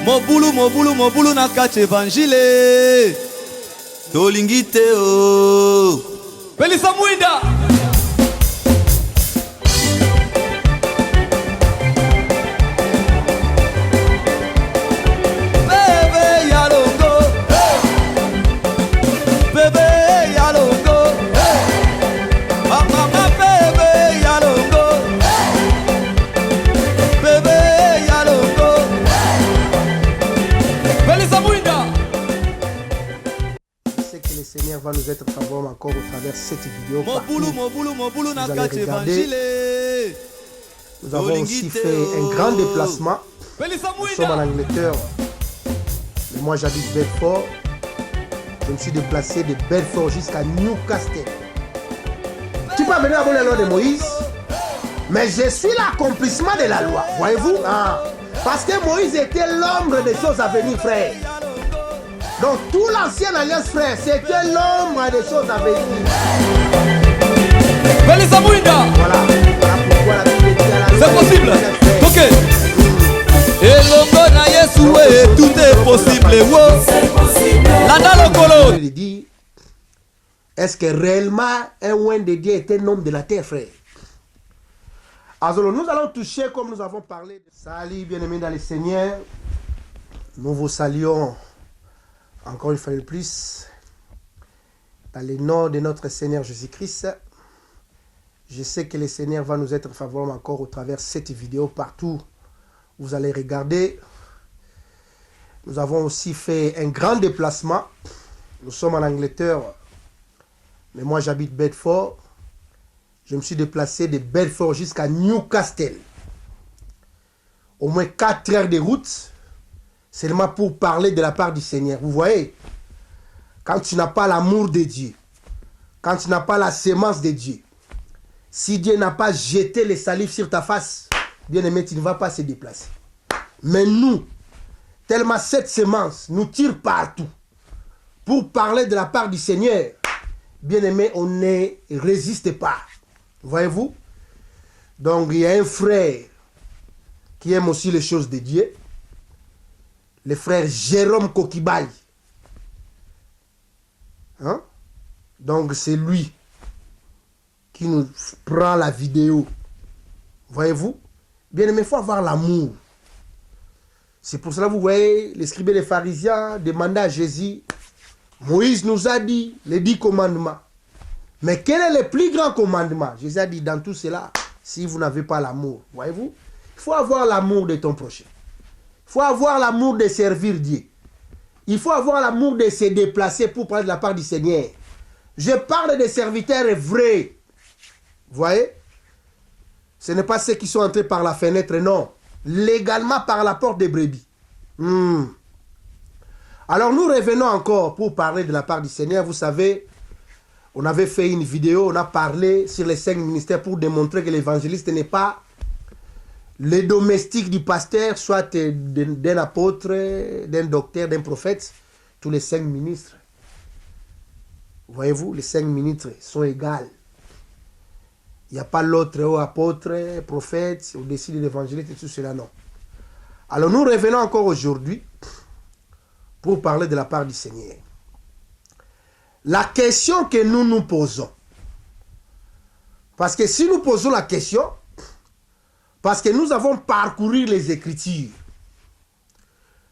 Mobulu na kati evangile tolingi te o Pelisa Mwinda Bebe ya longo Bebe ya longo Mama bebe ya longo Bebe ya longo Pelisa Mwinda. Que le Seigneur va nous être favorable encore au travers de cette vidéo. Vous allez regarder. Nous avons aussi fait un grand déplacement. Nous sommes en Angleterre. Mais moi j'habite Bedford. Je me suis déplacé de Bedford jusqu'à Newcastle. Tu peux venir avant la loi de Moïse. Mais je suis l'accomplissement de la loi. Voyez-vous Parce que Moïse était l'ombre des choses à venir, frère. Donc tout l'ancienne alliance, frère, c'était l'ombre des choses à venir. Pelisa Mwinda. Voilà pourquoi la Bible dit à la c'est possible. Ok. Elongo na Yesu, tout est possible. C'est possible. La lokolo. Je dis, est-ce que réellement un oint de Dieu est un homme de la terre, frère? Alors nous allons toucher comme nous avons parlé. Salut, bien-aimés dans le Seigneur. Nous vous saluons encore une fois de plus, dans le nom de notre Seigneur Jésus-Christ. Je sais que le Seigneur va nous être favorable encore au travers de cette vidéo partout. Vous allez regarder. Nous avons aussi fait un grand déplacement. Nous sommes en Angleterre, mais moi j'habite Bedford. Je me suis déplacé de Bedford jusqu'à Newcastle. Au moins 4 heures de route. Seulement pour parler de la part du Seigneur. Vous voyez, quand tu n'as pas l'amour de Dieu, quand tu n'as pas la sémence de Dieu, si Dieu n'a pas jeté les salives sur ta face, bien aimé, tu ne vas pas se déplacer. Mais nous, tellement cette sémence nous tire partout pour parler de la part du Seigneur, bien aimé, on ne résiste pas. Voyez-vous? Donc il y a un frère qui aime aussi les choses de Dieu. Le frère Jérôme Kokibaï. Donc c'est lui qui nous prend la vidéo. Voyez-vous? Bien aimé, il faut avoir l'amour. C'est pour cela que vous voyez, les scribes et les pharisiens demandaient à Jésus, Moïse nous a dit les 10 commandements. Mais quel est le plus grand commandement? Jésus a dit, dans tout cela, si vous n'avez pas l'amour. Voyez-vous? Il faut avoir l'amour de ton prochain. Il faut avoir l'amour de servir Dieu. Il faut avoir l'amour de se déplacer pour parler de la part du Seigneur. Je parle des serviteurs vrais. Vous voyez? Ce n'est pas ceux qui sont entrés par la fenêtre, non. Légalement par la porte des brebis. Alors nous revenons encore pour parler de la part du Seigneur. Vous savez, on avait fait une vidéo, on a parlé sur les 5 ministères pour démontrer que l'évangéliste n'est pas les domestiques du pasteur, soit d'un apôtre, d'un docteur, d'un prophète, tous les 5 ministres. Voyez-vous, les 5 ministres sont égaux. Il n'y a pas l'autre apôtre, prophète, au-dessus de l'évangéliste et tout cela, non. Alors nous revenons encore aujourd'hui pour parler de la part du Seigneur. La question que nous nous posons, parce que si nous posons la question, parce que nous avons parcouru les Écritures.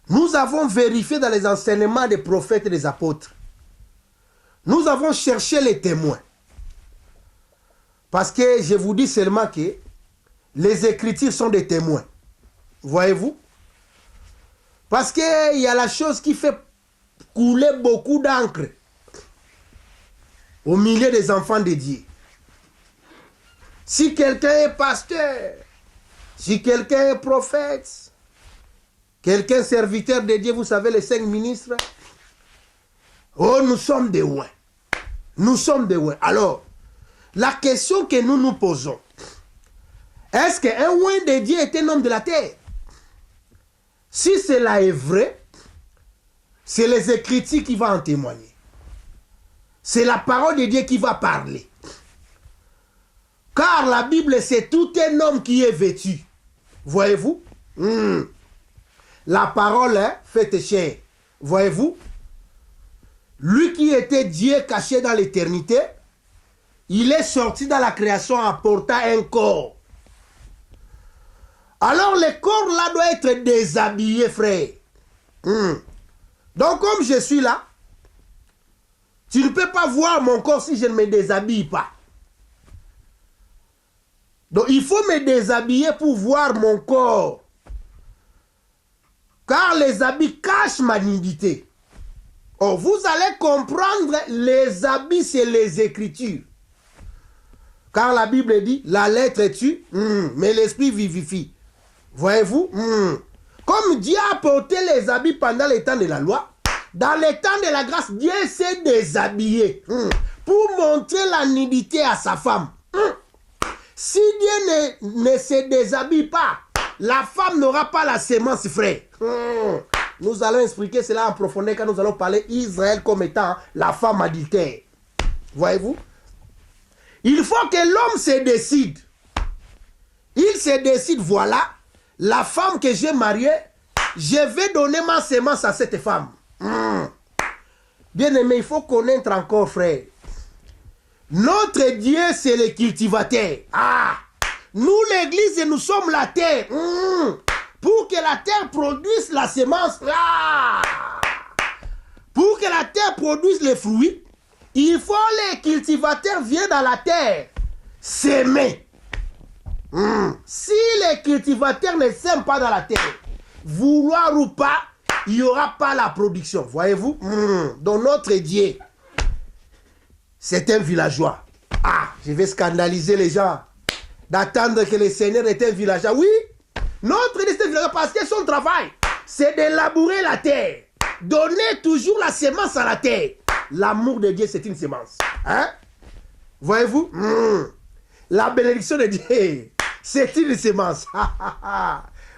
Nous avons vérifié dans les enseignements des prophètes et des apôtres. Nous avons cherché les témoins. Parce que je vous dis seulement que les Écritures sont des témoins. Voyez-vous? Parce qu'il y a la chose qui fait couler beaucoup d'encre au milieu des enfants de Dieu. Si quelqu'un est pasteur, si quelqu'un est prophète, quelqu'un est serviteur de Dieu, vous savez, les 5 ministres, oh, nous sommes des ouins. Nous sommes des ouins. Alors, la question que nous nous posons, est-ce qu'un ouin de Dieu est un homme de la terre? Si cela est vrai, c'est les Écritures qui vont en témoigner. C'est la parole de Dieu qui va parler. Car la Bible, c'est tout un homme qui est vêtu. Voyez-vous? la parole faite chair. Voyez-vous? Lui qui était Dieu caché dans l'éternité, il est sorti dans la création en portant un corps. Alors le corps là doit être déshabillé, frère. Donc comme je suis là, tu ne peux pas voir mon corps si je ne me déshabille pas. Donc il faut me déshabiller pour voir mon corps. Car les habits cachent ma nudité. Oh, vous allez comprendre, les habits c'est les Écritures. Car la Bible dit, la lettre tue, mais l'esprit vivifie. Voyez-vous? Comme Dieu a porté les habits pendant les temps de la loi, dans les temps de la grâce, Dieu s'est déshabillé pour montrer la nudité à sa femme. Si Dieu ne se déshabille pas, la femme n'aura pas la sémence, frère. Nous allons expliquer cela en profondeur quand nous allons parler Israël comme étant la femme adultère. Voyez-vous? Il faut que l'homme se décide. Il se décide, voilà, la femme que j'ai mariée, je vais donner ma sémence à cette femme. Bien aimé, il faut connaître encore, frère. Notre Dieu, c'est le cultivateur. Nous, l'église, nous sommes la terre. Pour que la terre produise la sémence. Pour que la terre produise les fruits, il faut que les cultivateurs viennent dans la terre s'aimer. Si les cultivateurs ne s'aiment pas dans la terre, vouloir ou pas, il n'y aura pas la production. Voyez-vous? Donc notre Dieu, c'est un villageois. Je vais scandaliser les gens d'attendre que le Seigneur est un villageois. Oui, notre Dieu c'est un villageois parce que son travail, c'est de labourer la terre. Donner toujours la sémence à la terre. L'amour de Dieu, c'est une sémence. Voyez-vous? La bénédiction de Dieu, c'est une sémence.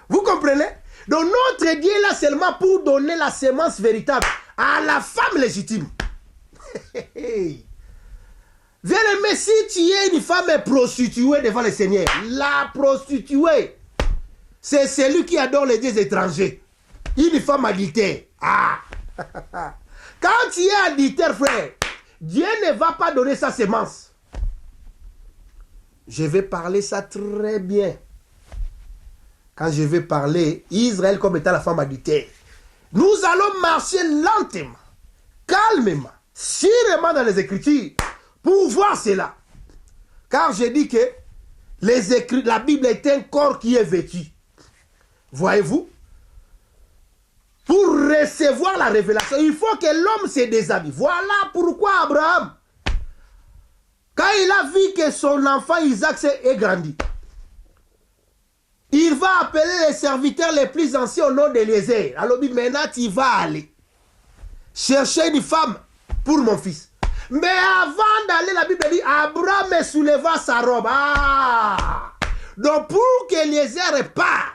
Vous comprenez? Donc notre Dieu est là seulement pour donner la sémence véritable à la femme légitime. Bien-aimé, si tu es une femme prostituée devant le Seigneur, la prostituée, c'est celui qui adore les dieux étrangers. Une femme adultère. Quand tu es adultère, frère, Dieu ne va pas donner sa sémence. Je vais parler ça très bien. Quand je vais parler Israël comme étant la femme adultère, nous allons marcher lentement, calmement, sûrement dans les Écritures pour voir cela. Car je dis que la Bible est un corps qui est vêtu. Voyez-vous? Pour recevoir la révélation, il faut que l'homme se déshabille. Voilà pourquoi Abraham, quand il a vu que son enfant Isaac est grandi, il va appeler les serviteurs les plus anciens au nom d'Éliézer. Alors, maintenant, tu vas aller chercher une femme pour mon fils. Mais avant d'aller, la Bible dit, Abraham souleva sa robe. Donc, pour qu'Éliézer parte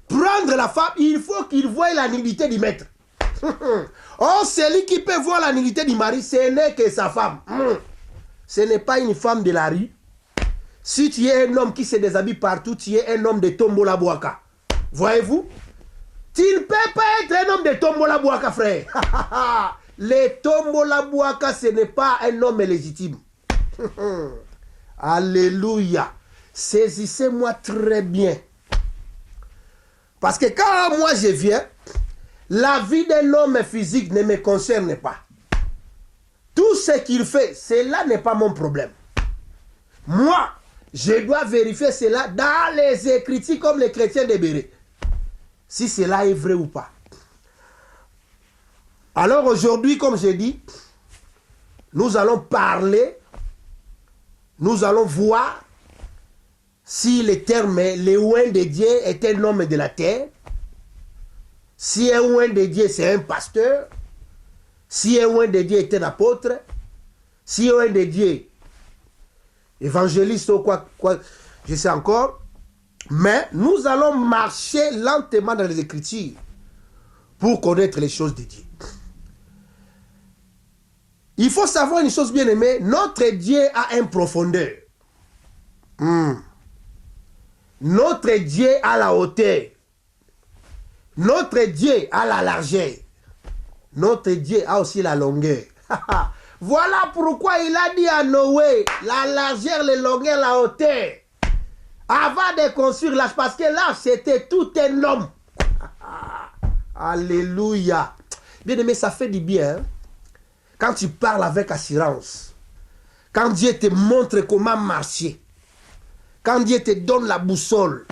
prendre la femme, il faut qu'il voie la nudité du maître. Or, celui qui peut voir la nudité du mari, ce n'est que sa femme. Ce n'est pas une femme de la rue. Si tu es un homme qui se déshabille partout, tu es un homme de Tombola Boaka. Voyez-vous? Tu ne peux pas être un homme de Tombola Boaka, frère. Le Tombola Boaka, ce n'est pas un homme légitime. Alléluia. Saisissez-moi très bien. Parce que quand moi je viens, la vie d'un homme physique ne me concerne pas. Tout ce qu'il fait, cela n'est pas mon problème. Moi, je dois vérifier cela dans les Écritures comme les chrétiens de Béret. Si cela est vrai ou pas. Alors aujourd'hui, comme j'ai dit, nous allons parler, nous allons voir si le terme le oint de Dieu est un homme de la terre, si un oint de Dieu c'est un pasteur, si un oint de Dieu est un apôtre, si un oint de Dieu évangéliste ou quoi, je sais encore, mais nous allons marcher lentement dans les Écritures pour connaître les choses de Dieu. Il faut savoir une chose bien aimée, notre Dieu a une profondeur. Notre Dieu a la hauteur. Notre Dieu a la largeur. Notre Dieu a aussi la longueur. Voilà pourquoi il a dit à Noé, la largeur, la longueur, la hauteur. Avant de construire l'arche, parce que l'arche, c'était tout un homme. Alléluia. Bien aimé, ça fait du bien. Hein? Quand tu parles avec assurance. Quand Dieu te montre comment marcher. Quand Dieu te donne la boussole.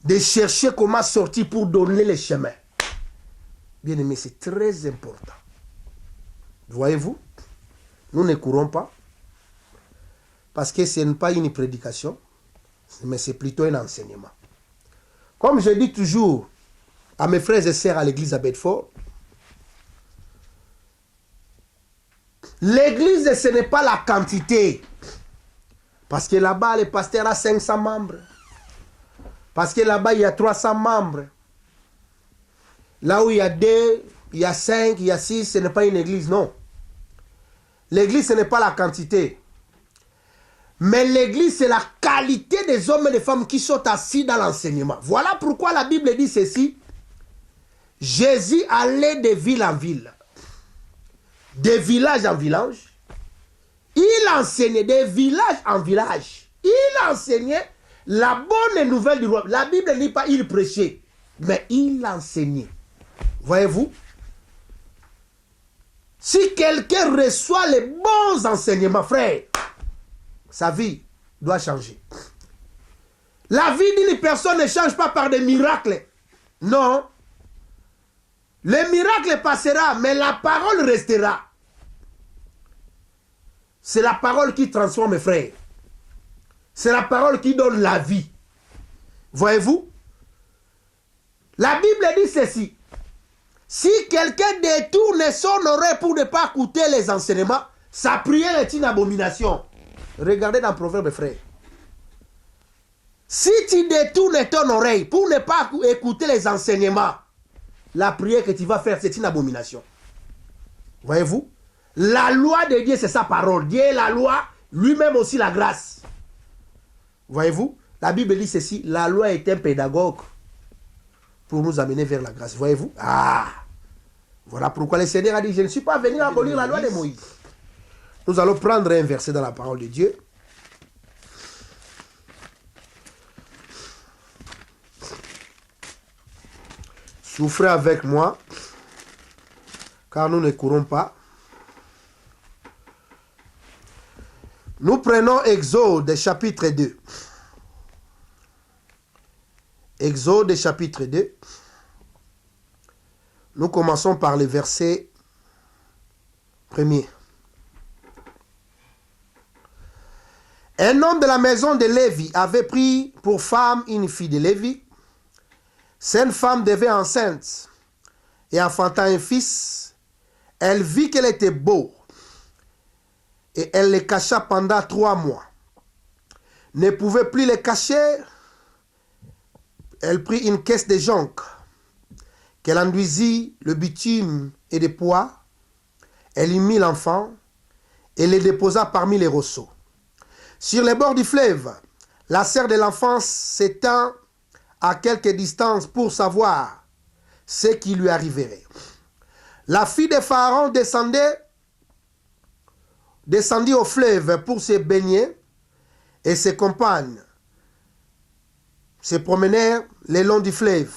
De chercher comment sortir pour donner le chemin. Bien aimé, c'est très important. Voyez-vous, nous ne courons pas. Parce que ce n'est pas une prédication. Mais c'est plutôt un enseignement. Comme je dis toujours à mes frères et sœurs à l'église à Bedford, l'église, ce n'est pas la quantité. Parce que là-bas, le pasteur a 500 membres. Parce que là-bas, il y a 300 membres. Là où il y a 2, il y a 5, il y a 6, ce n'est pas une église, non. L'église, ce n'est pas la quantité. Mais l'église, c'est la qualité des hommes et des femmes qui sont assis dans l'enseignement. Voilà pourquoi la Bible dit ceci. Jésus allait de ville en ville, de village en village. Il enseignait de village en village. Il enseignait la bonne nouvelle du roi. La Bible ne dit pas il prêchait, mais il enseignait. Voyez-vous? Si quelqu'un reçoit les bons enseignements, frère, sa vie doit changer. La vie d'une personne ne change pas par des miracles. Non. Le miracle passera, mais la parole restera. C'est la parole qui transforme, frère. C'est la parole qui donne la vie. Voyez-vous? La Bible dit ceci. Si quelqu'un détourne son oreille pour ne pas écouter les enseignements, sa prière est une abomination. Regardez dans Proverbe, frère. Si tu détournes ton oreille pour ne pas écouter les enseignements, la prière que tu vas faire, c'est une abomination. Voyez-vous? La loi de Dieu, c'est sa parole. Dieu est la loi, lui-même aussi la grâce. Voyez-vous? La Bible dit ceci, la loi est un pédagogue pour nous amener vers la grâce. Voyez-vous? Ah! Voilà pourquoi le Seigneur a dit, je ne suis pas venu abolir la loi de Moïse. Nous allons prendre un verset dans la parole de Dieu. Souffrez avec moi, car nous ne courons pas. Nous prenons Exode chapitre 2. Exode chapitre 2. Nous commençons par le verset 1er. Un homme de la maison de Lévi avait pris pour femme une fille de Lévi. Cette femme devint enceinte et enfanta un fils. Elle vit qu'elle était beau et elle le cacha pendant 3 mois. Ne pouvait plus le cacher. Elle prit une caisse de jonc qu'elle enduisit le bitume et des pois. Elle y mit l'enfant et le déposa parmi les roseaux. Sur les bords du fleuve, la sœur de l'enfant s'étend à quelque distance pour savoir ce qui lui arriverait. La fille de Pharaon descendit au fleuve pour se baigner et ses compagnes se promenèrent le long du fleuve.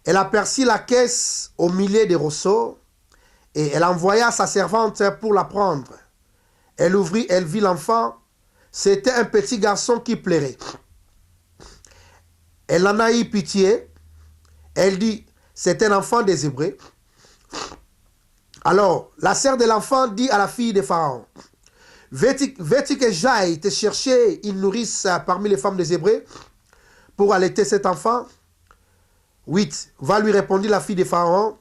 Elle aperçut la caisse au milieu des roseaux et elle envoya sa servante pour la prendre. Elle ouvrit, elle vit l'enfant. C'était un petit garçon qui pleurait. Elle en a eu pitié. Elle dit, c'est un enfant des Hébreux. Alors, la sœur de l'enfant dit à la fille de Pharaon, veux-tu que j'aille te chercher une nourrice parmi les femmes des Hébreux pour allaiter cet enfant? 8. Va, lui répondit la fille de Pharaon.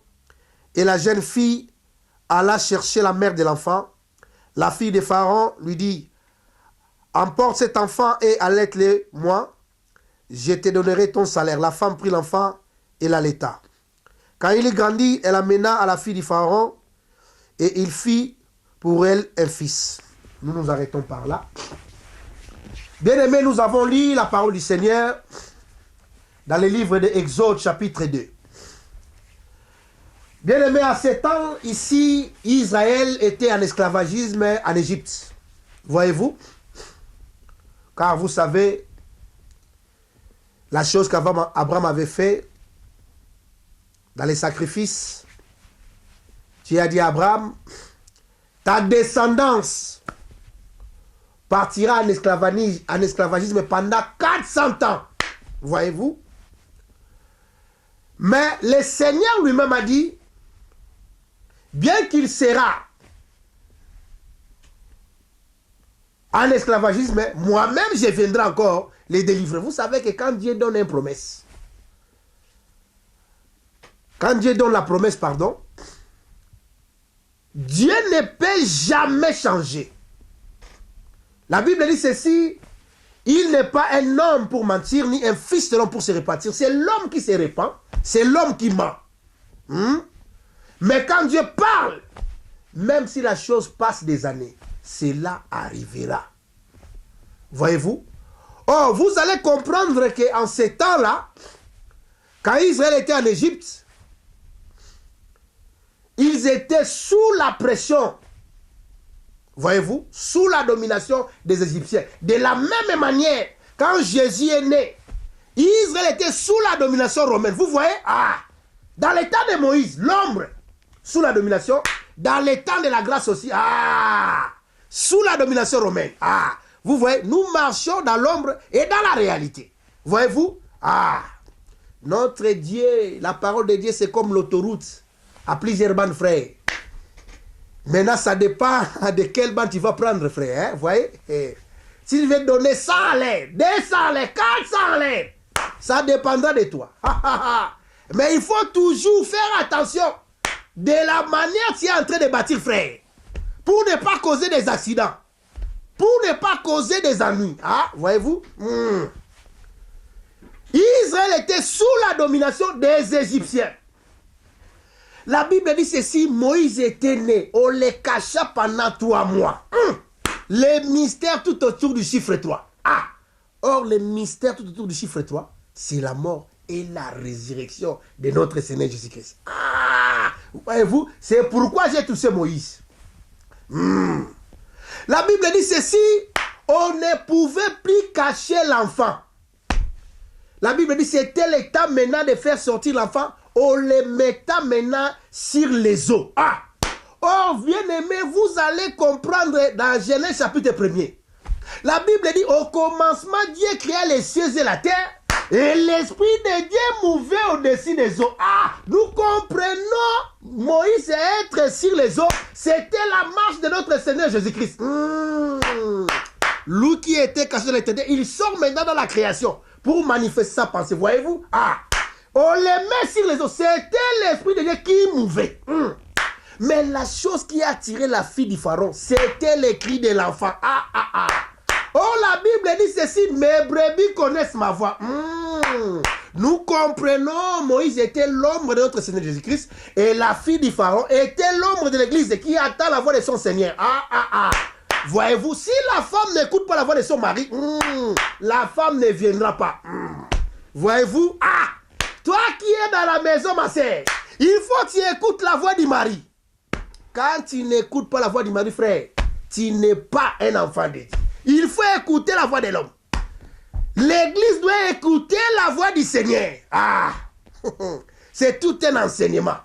Et la jeune fille alla chercher la mère de l'enfant. La fille de Pharaon lui dit, emporte cet enfant et allaite-le moi. Je te donnerai ton salaire. La femme prit l'enfant et l'allaita. Quand il grandit, elle amena à la fille du Pharaon et il fit pour elle un fils. Nous nous arrêtons par là. Bien-aimés, nous avons lu la parole du Seigneur dans le livre de Exode chapitre 2. Bien aimé, à ce temps, ici, Israël était en esclavagisme en Égypte. Voyez-vous? Car vous savez, la chose qu'Abraham avait fait dans les sacrifices, Dieu a dit à Abraham, ta descendance partira en esclavagisme pendant 400 ans. Voyez-vous? Mais le Seigneur lui-même a dit, bien qu'il sera en esclavagisme, moi-même je viendrai encore les délivrer. Vous savez que quand Dieu donne une promesse, quand Dieu donne la promesse, pardon, Dieu ne peut jamais changer. La Bible dit ceci, il n'est pas un homme pour mentir, ni un fils de l'homme pour se repentir. C'est l'homme qui se repent, c'est l'homme qui ment. Mais quand Dieu parle, même si la chose passe des années, cela arrivera. Voyez-vous? Oh, vous allez comprendre qu'en ces temps-là, quand Israël était en Égypte, ils étaient sous la pression, voyez-vous, sous la domination des Égyptiens. De la même manière, quand Jésus est né, Israël était sous la domination romaine. Vous voyez? Dans le temps de Moïse, l'ombre, sous la domination. Dans le temps de la grâce aussi, sous la domination romaine. Vous voyez, nous marchons dans l'ombre et dans la réalité. Voyez-vous? Notre Dieu, la parole de Dieu, c'est comme l'autoroute à plusieurs bandes, frère. Maintenant, ça dépend de quelle bande tu vas prendre, frère. Vous voyez? S'il veut donner 100 à l'air, 200 à l'air, 400 à l'air, ça dépendra de toi. Mais il faut toujours faire attention de la manière que tu es en train de bâtir, frère. Pour ne pas causer des accidents. Pour ne pas causer des ennuis. Voyez-vous? Israël était sous la domination des Égyptiens. La Bible dit ceci, Moïse était né, on le cacha pendant 3 mois. Les mystères tout autour du chiffre 3. Or, le mystère tout autour du chiffre 3, c'est la mort et la résurrection de notre Seigneur Jésus-Christ. Voyez-vous, c'est pourquoi j'ai touché Moïse. La Bible dit ceci, on ne pouvait plus cacher l'enfant. La Bible dit c'était le temps maintenant de faire sortir l'enfant. On le mettait maintenant sur les eaux. Oh, bien-aimé, vous allez comprendre dans Genèse chapitre 1er. La Bible dit, au commencement, Dieu créa les cieux et la terre, et l'Esprit de Dieu mouvait au-dessus des eaux. Nous comprenons, Moïse être sur les eaux, c'était la marche de notre Seigneur Jésus-Christ. Lui qui était caché dans l'éternité, il sort maintenant dans la création pour manifester sa pensée. Voyez-vous? On les met sur les eaux. C'était l'Esprit de Dieu qui mouvait. Mais la chose qui a attiré la fille du pharaon, c'était le cri de l'enfant. Oh, la Bible dit ceci, mes brebis connaissent ma voix. Nous comprenons, Moïse était l'ombre de notre Seigneur Jésus-Christ et la fille du pharaon était l'ombre de l'église qui attend la voix de son Seigneur. Voyez-vous, si la femme n'écoute pas la voix de son mari, la femme ne viendra pas. Voyez-vous? Toi qui es dans la maison, ma sœur, il faut que tu écoutes la voix du mari. Quand tu n'écoutes pas la voix du mari, frère, tu n'es pas un enfant de Dieu. Il faut écouter la voix de l'homme. L'église doit écouter la voix du Seigneur. C'est tout un enseignement.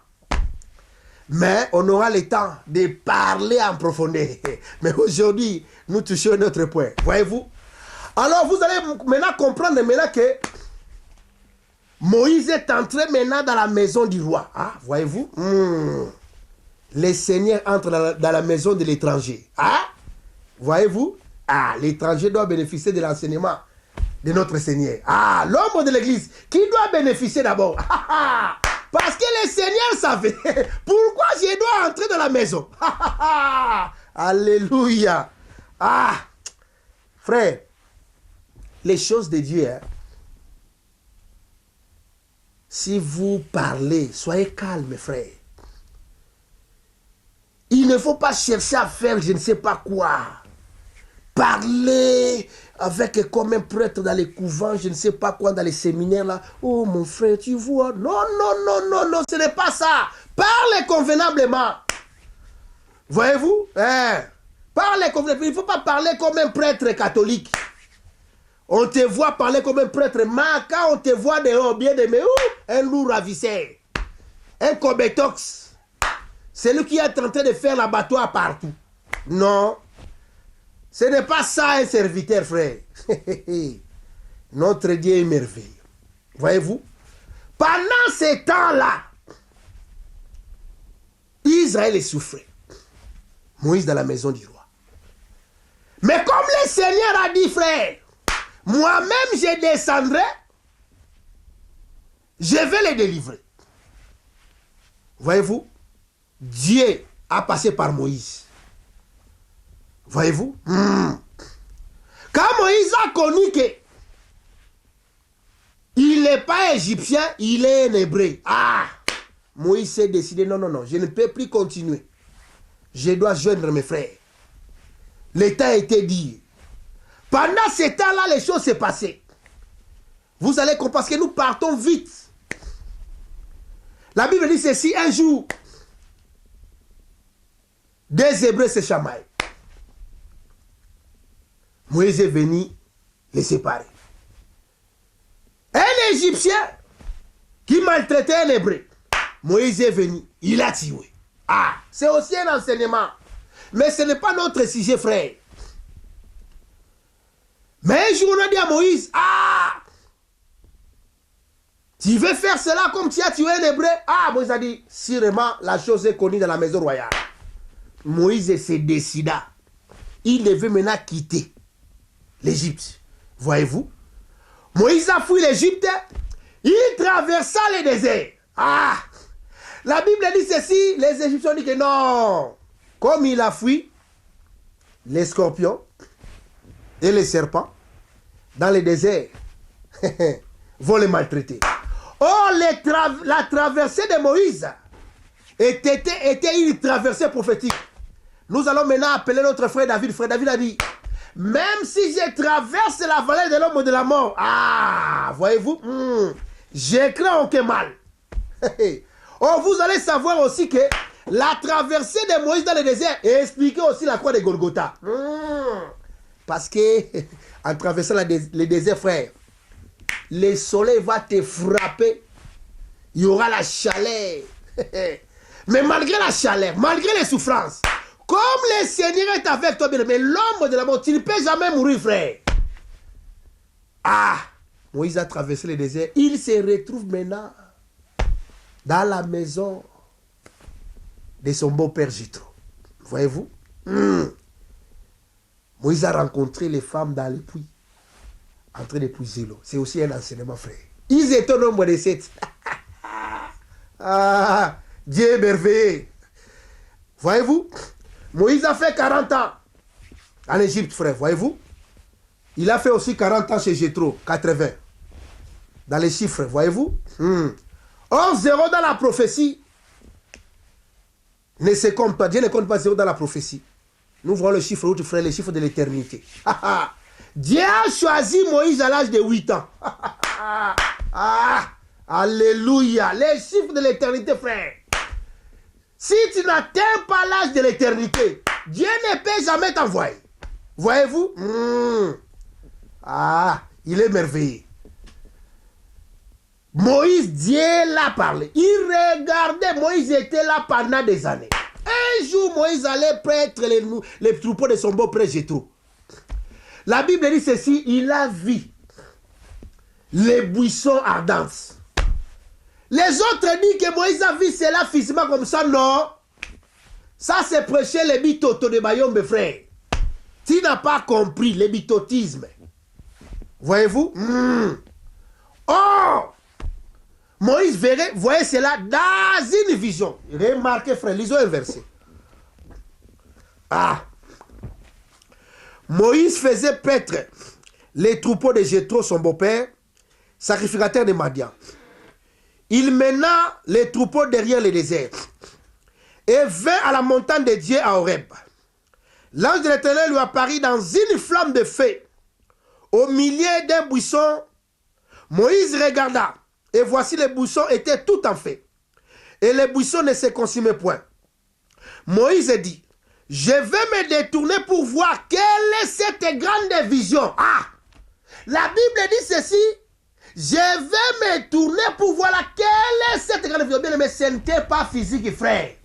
Mais on aura le temps de parler en profondeur. Mais aujourd'hui, nous touchons notre point. Voyez-vous? Alors, vous allez maintenant comprendre que Moïse est entré maintenant dans la maison du roi. Voyez-vous? Le Seigneur entre dans la maison de l'étranger. Voyez-vous? L'étranger doit bénéficier de l'enseignement de notre Seigneur. L'homme de l'église, qui doit bénéficier d'abord? Parce que le Seigneur savait pourquoi je dois entrer dans la maison. Alléluia. Frère, les choses de Dieu, si vous parlez, soyez calme, frère. Il ne faut pas chercher à faire je ne sais pas quoi. Parler, avec comme un prêtre dans les couvents, je ne sais pas quoi, dans les séminaires là. Oh mon frère, tu vois. Non, non, non, non, non, ce n'est pas ça. Parlez convenablement. Voyez-vous? Parlez convenablement. Il ne faut pas parler comme un prêtre catholique. On te voit parler comme un prêtre. Mais quand on te voit dehors, bien aimé, un loup ravisseur, un cobetox, c'est lui qui est en train de faire l'abattoir partout. Non. Ce n'est pas ça un serviteur, frère. Notre Dieu est merveilleux. Voyez-vous? Pendant ces temps-là, Israël est souffré. Moïse dans la maison du roi. Mais comme le Seigneur a dit, frère, moi-même je descendrai, je vais les délivrer. Voyez-vous? Dieu a passé par Moïse. Voyez-vous? Quand Moïse a connu que il n'est pas égyptien, il est un hébreu. Moïse s'est décidé, non, non, non, je ne peux plus continuer. Je dois joindre mes frères. L'état a été dit. Pendant ce temps-là, les choses s'est passées. Vous allez comprendre parce que nous partons vite. La Bible dit ceci, un jour, des Hébreux se chamaillent. Moïse est venu les séparer. Un Égyptien qui maltraitait un Hébreu. Moïse est venu, il a tué. C'est aussi un enseignement. Mais ce n'est pas notre sujet, frère. Mais un jour, on a dit à Moïse, tu veux faire cela comme tu as tué un Hébreu? Moïse a dit, sûrement, la chose est connue dans la maison royale. Moïse se décida. Il devait maintenant quitter l'Égypte. Voyez-vous? Moïse a fui l'Égypte. Il traversa le désert. La Bible dit ceci. Les Égyptiens disent que non. Comme il a fui les scorpions et les serpents dans le désert vont les maltraiter. La traversée de Moïse était une traversée prophétique. Nous allons maintenant appeler notre frère David. Frère David a dit, même si je traverse la vallée de l'homme de la mort, voyez-vous, je crains aucun mal. Vous allez savoir aussi que la traversée de Moïse dans le désert expliquait aussi la croix de Golgotha. Parce que en traversant le désert, frère, le soleil va te frapper. Il y aura la chaleur. Mais malgré la chaleur, malgré les souffrances, comme le Seigneur est avec toi, mais l'homme de la mort, tu ne peux jamais mourir, frère. Moïse a traversé le désert. Il se retrouve maintenant dans la maison de son beau-père Jéthro. Voyez-vous? Moïse a rencontré les femmes dans le puits, en train d'épouser l'eau. C'est aussi un enseignement, frère. Ils étaient au nombre de 7. Dieu est merveilleux. Voyez-vous? Moïse a fait 40 ans en Égypte, frère. Voyez-vous? Il a fait aussi 40 ans chez Jéthro, 80. Dans les chiffres, voyez-vous? 0 dans la prophétie ne se compte pas. Dieu ne compte pas 0 dans la prophétie. Nous voyons le chiffre, autre frère, les chiffres de l'éternité. Dieu a choisi Moïse à l'âge de 8 ans. Alléluia. Les chiffres de l'éternité, frère. Si tu n'atteins pas l'âge de l'éternité, Dieu ne peut jamais t'envoyer. Voyez-vous? Il est merveilleux. Moïse, Dieu l'a parlé. Il regardait, Moïse était là pendant des années. Un jour, Moïse allait prêtre les troupeaux de son beau-père Jéthro. La Bible dit ceci, il a vu les buissons ardents. Les autres disent que Moïse a vu cela physiquement comme ça. Non. Ça, c'est prêcher les bitotos de Bayombe, frère. Tu n'as pas compris le bitotisme. Voyez-vous? Moïse voyait cela dans une vision. Remarquez, frère, lisons un verset. Moïse faisait paître les troupeaux de Jéthro, son beau-père, sacrificateur de Madian. Il mena les troupeaux derrière le désert et vint à la montagne de Dieu à Horeb. L'ange de l'Éternel lui apparut dans une flamme de feu au milieu d'un buisson. Moïse regarda, et voici les buissons étaient tout en feu, et les buissons ne se consumaient point. Moïse dit, je vais me détourner pour voir quelle est cette grande vision. Ah, la Bible dit ceci, je vais me tourner pour voir quelle est cette grande vision. Bien, mais ce n'était pas physique, frère.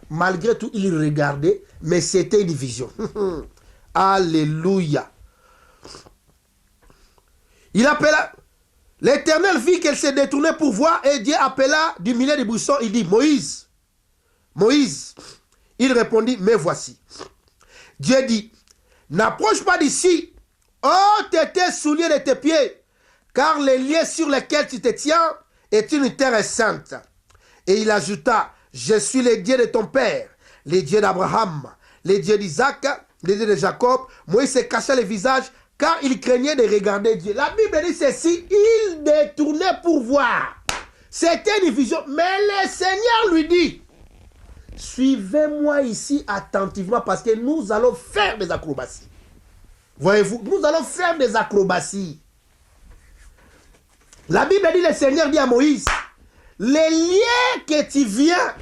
Malgré tout, il regardait, mais c'était une vision. Alléluia. Il appela, l'Éternel vit qu'elle s'est détournée pour voir, et Dieu appela du milieu des buissons, il dit, Moïse, Moïse. Il répondit, me voici. Dieu dit, n'approche pas d'ici, ôte tes souliers de tes pieds, car les lieux sur lesquels tu te tiens est une terre sainte. Et il ajouta, je suis le Dieu de ton père, le Dieu d'Abraham, le Dieu d'Isaac, le Dieu de Jacob. Moïse se cacha le visage, car il craignait de regarder Dieu. La Bible dit ceci, il détournait pour voir. C'était une vision, mais le Seigneur lui dit, suivez-moi ici attentivement parce que nous allons faire des acrobaties. Voyez-vous, nous allons faire des acrobaties. La Bible dit, le Seigneur dit à Moïse, les lieux que tu viens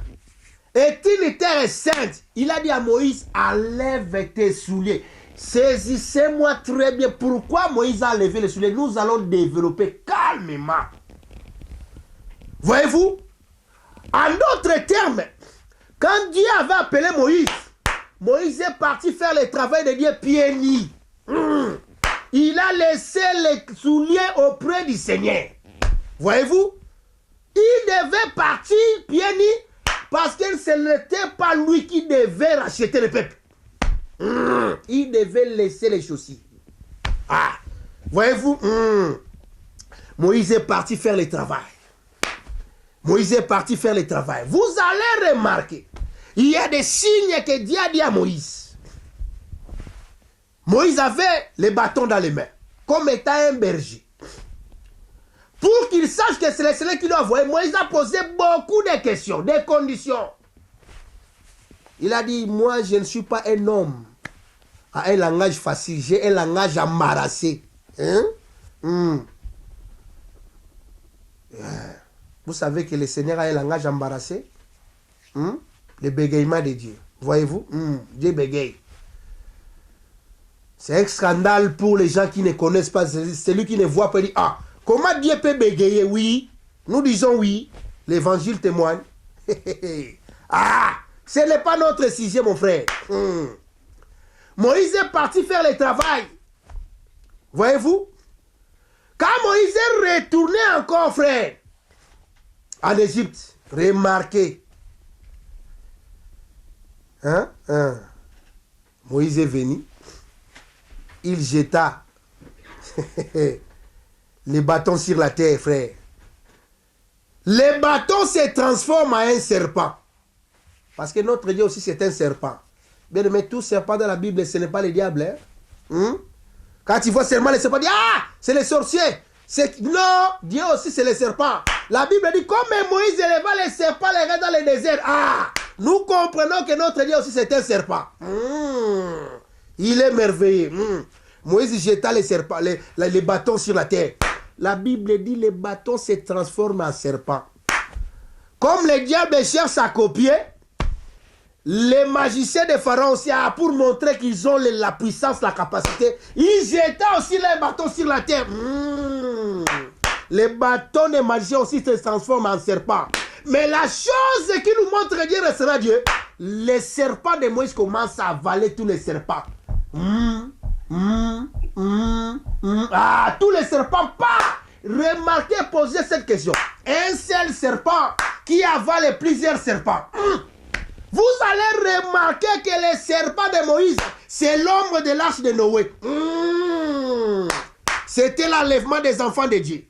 est une terre sainte. Il a dit à Moïse, enlève tes souliers. Saisissez-moi très bien. Pourquoi Moïse a enlevé les souliers? Nous allons développer calmement. Voyez-vous, en d'autres termes, quand Dieu avait appelé Moïse, Moïse est parti faire le travail de Dieu pieds nus. Il a laissé les souliers auprès du Seigneur. Voyez-vous, il devait partir pieds nus parce que ce n'était pas lui qui devait racheter le peuple. Il devait laisser les chaussures. Ah, voyez-vous, Moïse est parti faire le travail. Moïse est parti faire le travail. Vous allez remarquer, il y a des signes que Dieu a dit à Moïse. Moïse avait les bâtons dans les mains, comme étant un berger. Pour qu'il sache que c'est le Seigneur qui l'a envoyé, Moïse a posé beaucoup de questions, des conditions. Il a dit, moi je ne suis pas un homme à un langage facile, j'ai un langage embarrassé. Vous savez que le Seigneur a un langage embarrassé. Le bégaiement de Dieu. Voyez-vous, Dieu bégaye. C'est un scandale pour les gens qui ne connaissent pas. Celui qui ne voit pas dit, ah, comment Dieu peut bégayer? Oui, nous disons oui. L'évangile témoigne. Ah, ce n'est pas notre sujet, mon frère. Moïse est parti faire le travail. Voyez-vous, quand Moïse est retourné encore, frère, en Égypte, remarquez. Moïse est venu. Il jeta les bâtons sur la terre, frère. Les bâtons se transforment en un serpent. Parce que notre Dieu aussi, c'est un serpent. Bien aimé, tout serpent dans la Bible, ce n'est pas le diable. Quand tu vois seulement les serpents, dis, ah, c'est les sorciers. Non, Dieu aussi, c'est les serpents. La Bible dit, comme Moïse éleva les serpents, les reins dans le désert. Ah, nous comprenons que notre Dieu aussi, c'est un serpent. Il est merveilleux. Moïse jeta les serpents, les bâtons sur la terre. La Bible dit, les bâtons se transforment en serpents. Comme le diable cherche à copier, les magiciens de Pharaon aussi, pour montrer qu'ils ont la puissance, la capacité, ils jetaient aussi les bâtons sur la terre. Les bâtons des magiciens aussi se transforment en serpents. Mais la chose qui nous montre Dieu restera Dieu, les serpents de Moïse commencent à avaler tous les serpents. Ah, tous les serpents pas. Remarquez, posez cette question. Un seul serpent qui avale plusieurs serpents. Vous allez remarquer que les serpents de Moïse, c'est l'ombre de l'arche de Noé. C'était l'enlèvement des enfants de Dieu.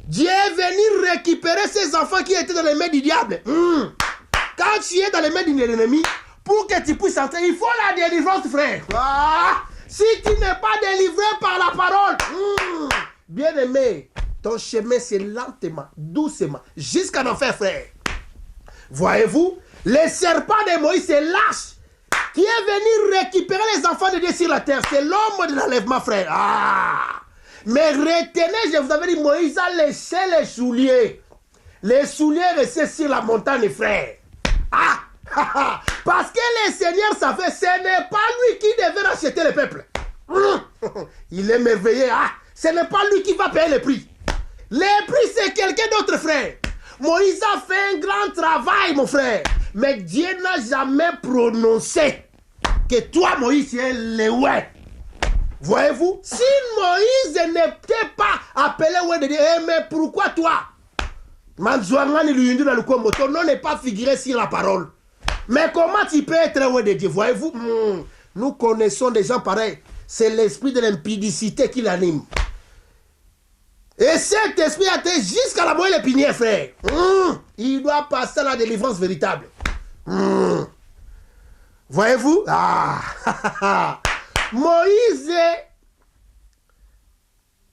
Dieu est venu récupérer ces enfants qui étaient dans les mains du diable. Quand tu es dans les mains de l'ennemi, pour que tu puisses entrer, il faut la délivrance, frère. Ah, si tu n'es pas délivré par la parole, bien aimé, ton chemin c'est lentement, doucement, jusqu'à l'enfer, frère. Voyez-vous, les serpents de Moïse, c'est l'arche qui est venu récupérer les enfants de Dieu sur la terre. C'est l'homme de l'enlèvement, frère. Mais retenez, je vous avais dit, Moïse a laissé les souliers. Les souliers restaient sur la montagne, frère. Parce que le Seigneur savait, ce n'est pas lui qui devait racheter le peuple. Il est merveilleux. Ce n'est pas lui qui va payer le prix. Le prix, c'est quelqu'un d'autre, frère. Moïse a fait un grand travail, mon frère. Mais Dieu n'a jamais prononcé que toi, Moïs, tu es le ouais. Voyez-vous? Si Moïse n'était pas appelé ouais de Dieu, mais pourquoi toi? Manzouangani lui dans le combo, ton nom n'est pas figuré sur la parole. Mais comment tu peux être ouais de Dieu? Voyez-vous? Nous connaissons des gens pareils. C'est l'esprit de l'impudicité qui l'anime. Et cet esprit a été jusqu'à la moelle épinière, frère. Il doit passer à la délivrance véritable. Voyez-vous? Moïse,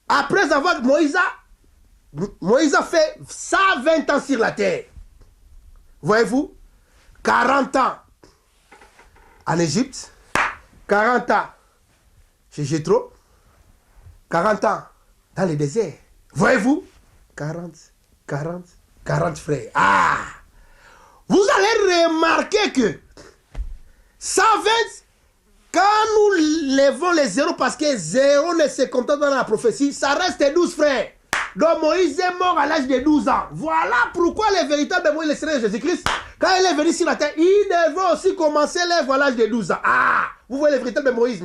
après avoir... Moïse a fait 120 ans sur la terre. Voyez-vous? 40 ans en Égypte, 40 ans chez Jéthro, 40 ans dans le désert. Voyez-vous? 40 frères. Vous allez remarquer que 120, quand nous levons les zéros, parce que zéro ne se contente dans la prophétie, ça reste 12 frères. Donc Moïse est mort à l'âge de 12 ans. Voilà pourquoi le véritable Moïse, le Seigneur Jésus-Christ, quand il est venu sur la terre, il devait aussi commencer l'œuvre à l'âge de 12 ans. Vous voyez le véritable Moïse?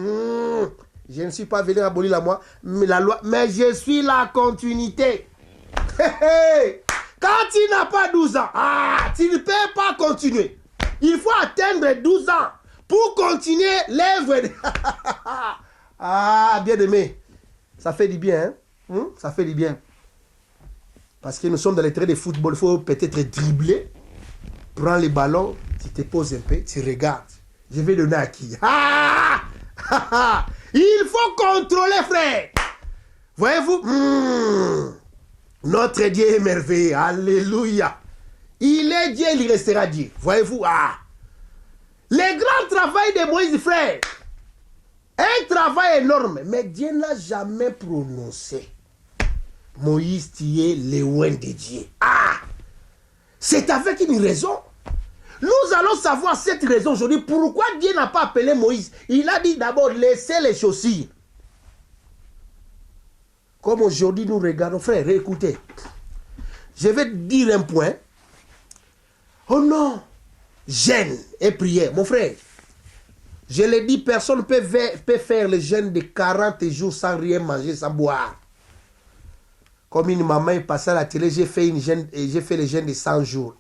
Je ne suis pas venu abolir la loi, mais je suis la continuité. Quand tu n'as pas 12 ans, tu ne peux pas continuer. Il faut atteindre 12 ans pour continuer l'œuvre. Bien aimé, ça fait du bien, hein? Ça fait du bien. Parce que nous sommes dans les traits de football, il faut peut-être dribbler, prends les ballons, tu te poses un peu, tu regardes. Je vais donner à qui? Il faut contrôler, frère. Voyez-vous? Notre Dieu est merveilleux. Alléluia. Il est Dieu, il restera Dieu. Voyez-vous? Le grand travail de Moïse, frère. Un travail énorme. Mais Dieu n'a jamais prononcé. Moïse, tu es le loin de Dieu. C'est avec une raison. Nous allons savoir cette raison aujourd'hui. Pourquoi Dieu n'a pas appelé Moïse? Il a dit d'abord, laissez les chaussures. Comme aujourd'hui nous regardons, frère, écoutez. Je vais dire un point. Oh non, jeûne et prière. Mon frère, je l'ai dit, personne ne peut faire le jeûne de 40 jours sans rien manger, sans boire. Comme une maman est passée à la télé, j'ai fait le jeûne de 100 jours.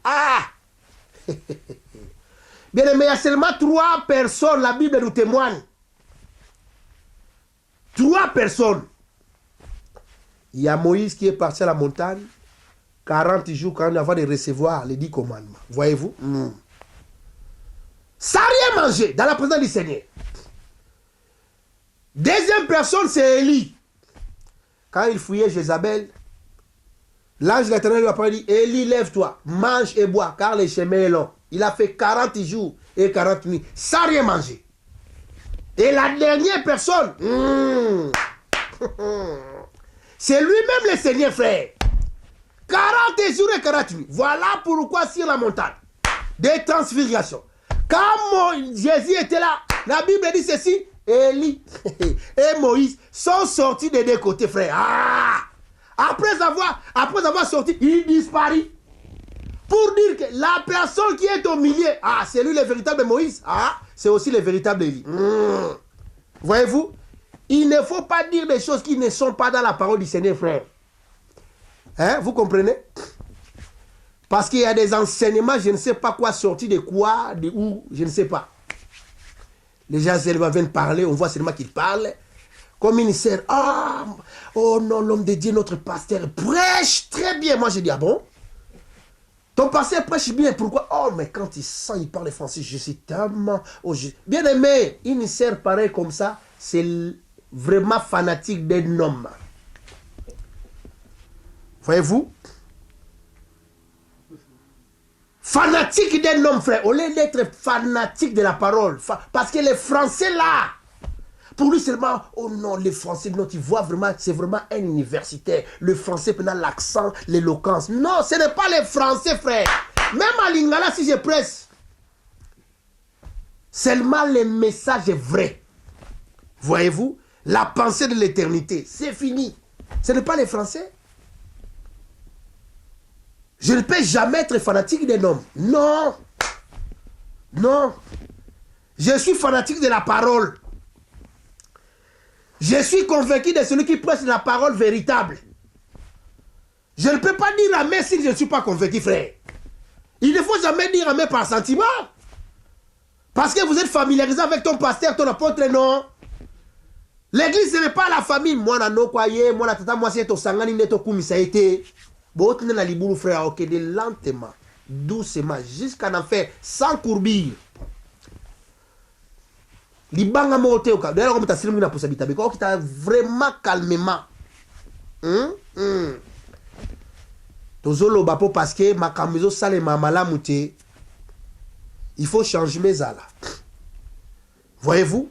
Bien aimé, il y a seulement 3 personnes, la Bible nous témoigne. 3 personnes. Il y a Moïse qui est parti à la montagne, 40 jours avant de recevoir les 10 commandements. Voyez-vous? Sans rien manger, dans la présence du Seigneur. Deuxième personne, c'est Élie. Quand il fouillait Jézabel, l'ange de l'Éternel lui a parlé, dit, Élie, lève-toi, mange et bois, car le chemin est long. Il a fait 40 jours et 40 nuits, sans rien manger. Et la dernière personne, c'est lui-même le Seigneur, frère. 40 jours et 40 nuits. Voilà pourquoi sur la montagne, des transfigurations. Quand Jésus était là, la Bible dit ceci, Élie et Moïse sont sortis des 2 côtés, frère. Après avoir sorti, il disparaît. Pour dire que la personne qui est au milieu, c'est lui le véritable Moïse, c'est aussi le véritable Élie. Voyez-vous? Il ne faut pas dire des choses qui ne sont pas dans la parole du Seigneur, frère. Vous comprenez? Parce qu'il y a des enseignements, je ne sais pas quoi, sortis de quoi, de où, je ne sais pas. Les gens viennent parler, on voit seulement qu'ils parlent. Comme ministère, oh non, l'homme de Dieu, notre pasteur, prêche très bien. Moi, je dis, bon? Ton pasteur prêche bien, pourquoi? Oh, mais quand il parle français, je suis tellement... Bien aimé, une sœur pareille comme ça, c'est vraiment fanatique d'un homme. Voyez-vous? Fanatique d'un homme, frère. Au lieu d'être fanatique de la parole. Parce que les Français, là, pour lui seulement, oh non, les Français, non, tu vois vraiment, c'est vraiment un universitaire. Le Français, pendant l'accent, l'éloquence. Non, ce n'est pas les Français, frère. Même à Lingala, si je presse, seulement le message est vrai. Voyez-vous, la pensée de l'éternité, c'est fini. Ce n'est pas les Français. Je ne peux jamais être fanatique d'un homme. Non. Non. Je suis fanatique de la parole. Je suis convaincu de celui qui prêche la parole véritable. Je ne peux pas dire amen si je ne suis pas convaincu, frère. Il ne faut jamais dire amen par sentiment. Parce que vous êtes familiarisé avec ton pasteur, ton apôtre, non. L'église, ce n'est pas la famille. Moi, je ne croyais, moi, tata, moi, c'est ton sangani, neto koumi, ça a été. Bon, tu n'as pas frère, ok, de lentement, doucement, jusqu'à en faire sans courbir. Libanga moté au cas. D'ailleurs, comme tu as dit, tu as possibilité. Mais tu as vraiment calmement. Tozolo bapo parce que ma camiso sale ma malamouté. Il faut changer mes ala. Voyez-vous?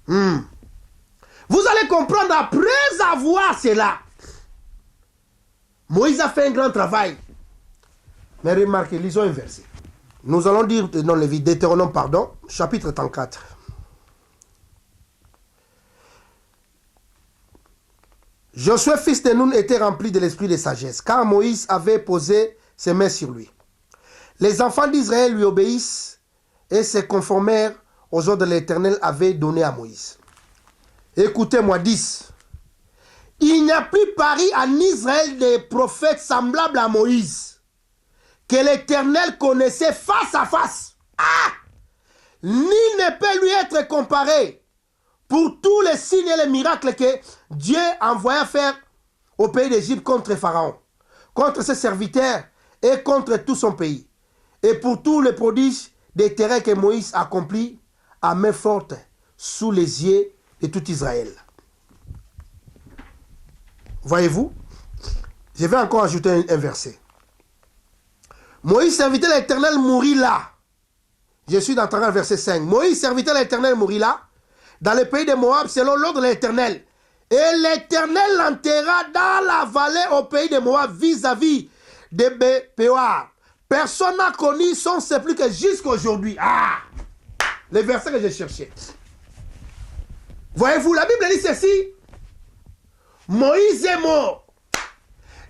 Vous allez comprendre après avoir cela. Moïse a fait un grand travail. Mais remarquez, lisons un verset. Nous allons dire dans le Deutéronome, pardon, chapitre 34. Josué, fils de Nun, était rempli de l'esprit de sagesse, car Moïse avait posé ses mains sur lui. Les enfants d'Israël lui obéissent et se conformèrent aux ordres de l'Éternel avait donné à Moïse. Écoutez-moi, 10. Il n'y a plus paru en Israël des prophètes semblables à Moïse, que l'Éternel connaissait face à face. Ni ne peut lui être comparé pour tous les signes et les miracles que Dieu envoya faire au pays d'Égypte contre Pharaon, contre ses serviteurs et contre tout son pays, et pour tous les prodiges des terrains que Moïse accomplit à main forte sous les yeux de tout Israël. Voyez-vous, je vais encore ajouter un verset. Moïse, serviteur de l'Éternel, mourit là. Je suis dans le verset 5. Moïse, serviteur de l'Éternel, mourit là, dans le pays de Moab, selon l'ordre de l'Éternel. Et l'Éternel l'enterra dans la vallée au pays de Moab, vis-à-vis de Péoar. Personne n'a connu son sépulcre jusqu'à aujourd'hui. Le verset que j'ai cherché. Voyez-vous, la Bible dit ceci. Moïse est mort.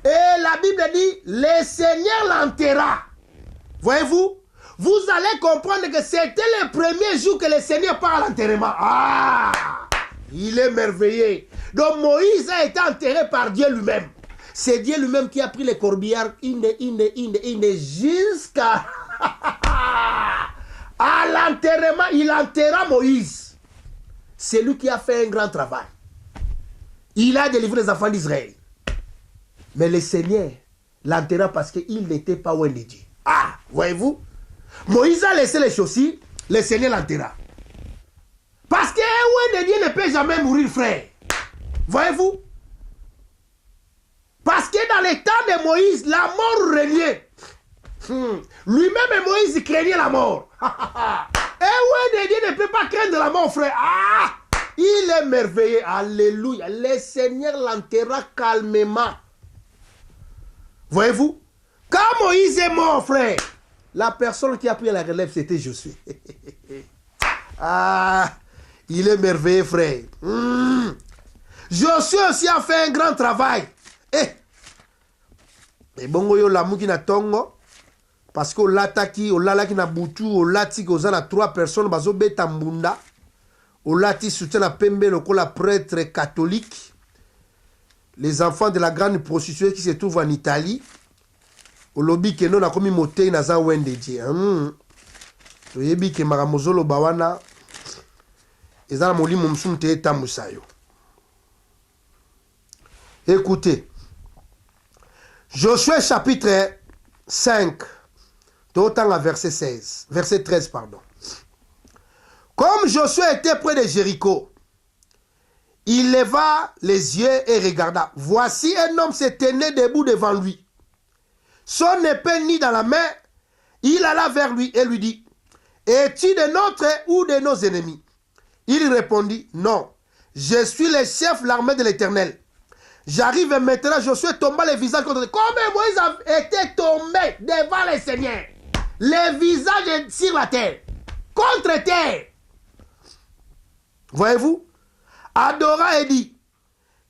Et la Bible dit, le Seigneur l'enterra. Voyez-vous, vous allez comprendre que c'était le premier jour que le Seigneur part à l'enterrement. Il est merveilleux. Donc Moïse a été enterré par Dieu lui-même. C'est Dieu lui-même qui a pris les corbillards, jusqu'à à l'enterrement. Il enterra Moïse. C'est lui qui a fait un grand travail. Il a délivré les enfants d'Israël. Mais le Seigneur l'enterra parce qu'il n'était pas loin de Dieu. Voyez-vous? Moïse a laissé les chaussures, le Seigneur l'enterra. Parce que loin de Dieu ne peut jamais mourir, frère. Voyez-vous? Parce que dans les temps de Moïse, la mort régnait. Lui-même, Moïse, craignait la mort. Et loin de Dieu ne peut pas craindre la mort, frère. Il est merveilleux. Alléluia. Le Seigneur l'enterra calmement. Voyez-vous? Quand Moïse est mort, frère, la personne qui a pris la relève, c'était Josué. Il est merveilleux, frère. Josué aussi a fait un grand travail. Et bon, yo la mouki na tongo. Parce que l'ataki, l'alaki na boutou, l'ati que na 3 personnes, bazo beta mbunda. L'ati soutient la pembe, la prêtre catholique. Les enfants de la grande prostituée qui se trouvent en Italie. Au lobby que non a commis moté naza wende di. Toyebi ke maramozolo bawana. Ezala moli mumsum te tamusayo. Écoutez. Josué chapitre 5. D'autant à verset 16. Verset 13, pardon. Comme Josué était près de Jéricho, il leva les yeux et regarda. Voici un homme se tenait debout devant lui. Son épée ni dans la main, Il alla vers lui et lui dit, es-tu de notre ou de nos ennemis? Il répondit, non, je suis le chef de l'armée de l'Éternel. J'arrive maintenant, Josué tomba le visage contre terre. Comme Moïse a été tombé devant le Seigneur, le visage sur la terre, contre terre. Voyez-vous? Adora et dit,